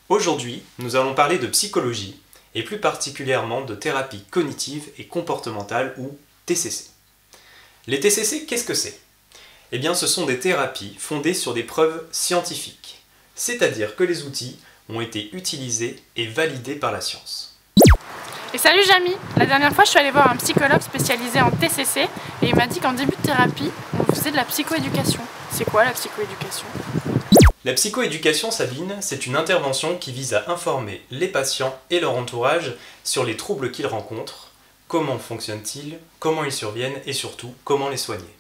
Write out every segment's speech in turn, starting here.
Aujourd'hui, nous allons parler de psychologie, et plus particulièrement de thérapie cognitive et comportementale ou TCC. Les TCC, qu'est-ce que c'est? Eh bien, ce sont des thérapies fondées sur des preuves scientifiques, c'est-à-dire que les outils ont été utilisés et validés par la science. Et salut Jamy! La dernière fois, je suis allée voir un psychologue spécialisé en TCC et il m'a dit qu'en début de thérapie, on faisait de la psychoéducation. C'est quoi la psychoéducation? La psychoéducation, Sabine, c'est une intervention qui vise à informer les patients et leur entourage sur les troubles qu'ils rencontrent, comment fonctionnent-ils, comment ils surviennent et surtout comment les soigner.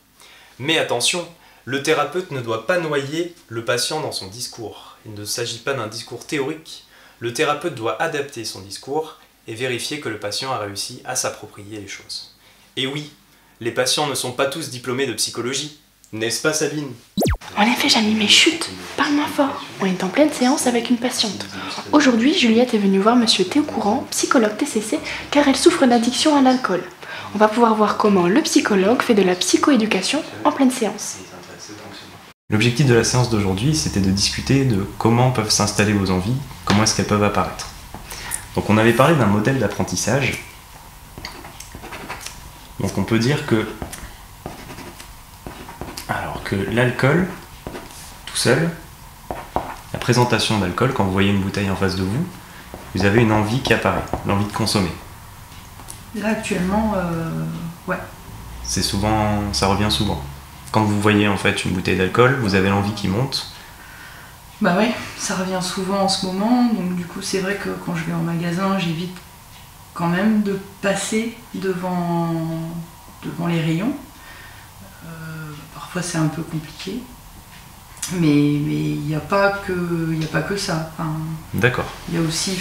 Mais attention, le thérapeute ne doit pas noyer le patient dans son discours. Il ne s'agit pas d'un discours théorique. Le thérapeute doit adapter son discours et vérifier que le patient a réussi à s'approprier les choses. Et oui, les patients ne sont pas tous diplômés de psychologie, n'est-ce pas Sabine? En effet, Jamy, mais chut, parle moins fort. On est en pleine séance avec une patiente. Aujourd'hui, Juliette est venue voir Monsieur Théocourant, psychologue TCC, car elle souffre d'addiction à l'alcool. On va pouvoir voir comment le psychologue fait de la psychoéducation en pleine séance. L'objectif de la séance d'aujourd'hui, c'était de discuter de comment peuvent s'installer vos envies, comment est-ce qu'elles peuvent apparaître. Donc on avait parlé d'un modèle d'apprentissage. Donc on peut dire que l'alcool, tout seul, la présentation d'alcool, quand vous voyez une bouteille en face de vous, vous avez une envie qui apparaît, l'envie de consommer. Là actuellement, ouais. C'est souvent, ça revient souvent. Quand vous voyez en fait une bouteille d'alcool, vous avez l'envie qui monte. Bah ouais, ça revient souvent en ce moment, donc du coup c'est vrai que quand je vais en magasin, j'évite quand même de passer devant les rayons. Parfois c'est un peu compliqué, mais il n'y a pas que ça. Enfin, d'accord. Il y a aussi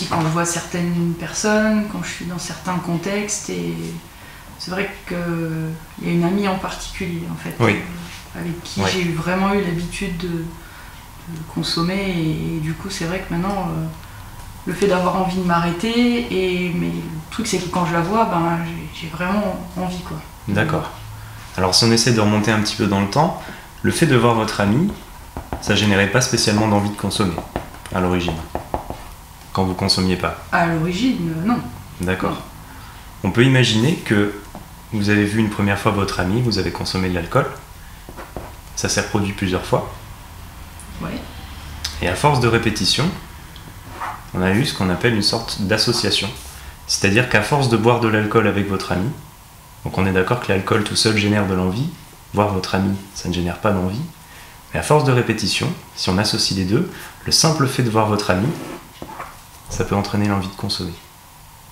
quand je vois certaines personnes, quand je suis dans certains contextes, et c'est vrai qu'il y a une amie en particulier en fait, oui. Avec qui oui. j'ai vraiment eu l'habitude de consommer, et du coup c'est vrai que maintenant le fait d'avoir envie de m'arrêter, mais le truc c'est que quand je la vois, ben, j'ai vraiment envie quoi. D'accord. Alors si on essaie de remonter un petit peu dans le temps, le fait de voir votre ami, ça générait pas spécialement d'envie de consommer, à l'origine, quand vous consommiez pas. À l'origine, non. D'accord. On peut imaginer que vous avez vu une première fois votre ami, vous avez consommé de l'alcool, ça s'est reproduit plusieurs fois. Ouais. Et à force de répétition, on a eu ce qu'on appelle une sorte d'association. C'est-à-dire qu'à force de boire de l'alcool avec votre ami, donc on est d'accord que l'alcool tout seul génère de l'envie, voir votre ami, ça ne génère pas d'envie, mais à force de répétition, si on associe les deux, le simple fait de voir votre ami, ça peut entraîner l'envie de consommer.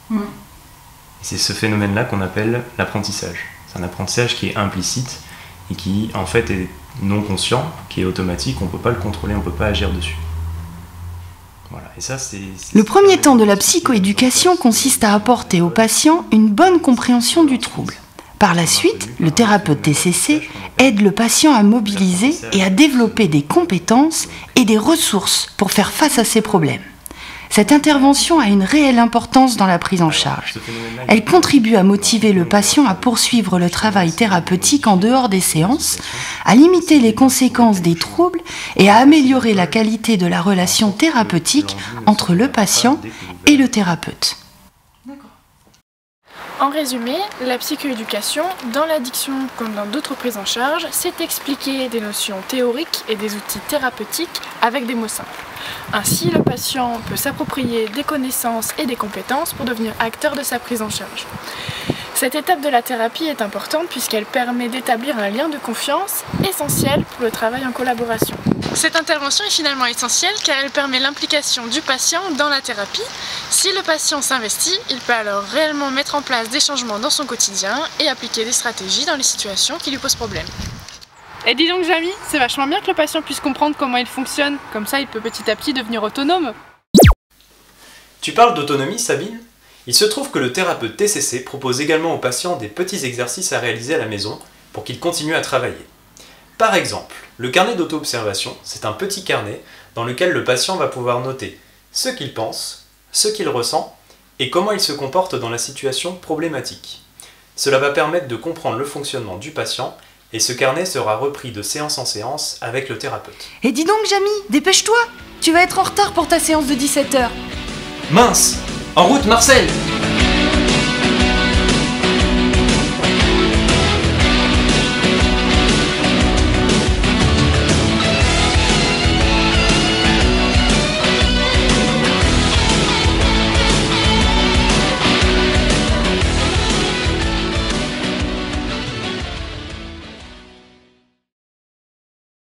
Mmh. Et c'est ce phénomène-là qu'on appelle l'apprentissage. C'est un apprentissage qui est implicite et qui en fait est non conscient, qui est automatique, on ne peut pas le contrôler, on ne peut pas agir dessus. Voilà. Et ça, le premier temps de la psychoéducation consiste à apporter au patient une bonne compréhension du trouble. Par la suite, le thérapeute TCC aide le patient à mobiliser et à développer des compétences et des ressources pour faire face à ses problèmes. Cette intervention a une réelle importance dans la prise en charge. Elle contribue à motiver le patient à poursuivre le travail thérapeutique en dehors des séances, à limiter les conséquences des troubles et à améliorer la qualité de la relation thérapeutique entre le patient et le thérapeute. En résumé, la psychoéducation, dans l'addiction comme dans d'autres prises en charge, c'est expliquer des notions théoriques et des outils thérapeutiques avec des mots simples. Ainsi, le patient peut s'approprier des connaissances et des compétences pour devenir acteur de sa prise en charge. Cette étape de la thérapie est importante puisqu'elle permet d'établir un lien de confiance essentiel pour le travail en collaboration. Cette intervention est finalement essentielle car elle permet l'implication du patient dans la thérapie. Si le patient s'investit, il peut alors réellement mettre en place des changements dans son quotidien et appliquer des stratégies dans les situations qui lui posent problème. Et dis donc Jamy, c'est vachement bien que le patient puisse comprendre comment il fonctionne, comme ça il peut petit à petit devenir autonome. Tu parles d'autonomie, Sabine? Il se trouve que le thérapeute TCC propose également aux patients des petits exercices à réaliser à la maison pour qu'ils continuent à travailler. Par exemple, le carnet d'auto-observation, c'est un petit carnet dans lequel le patient va pouvoir noter ce qu'il pense, ce qu'il ressent et comment il se comporte dans la situation problématique. Cela va permettre de comprendre le fonctionnement du patient et ce carnet sera repris de séance en séance avec le thérapeute. Et dis donc, Jamy, dépêche-toi! Tu vas être en retard pour ta séance de 17h. Mince! En route, Marcel!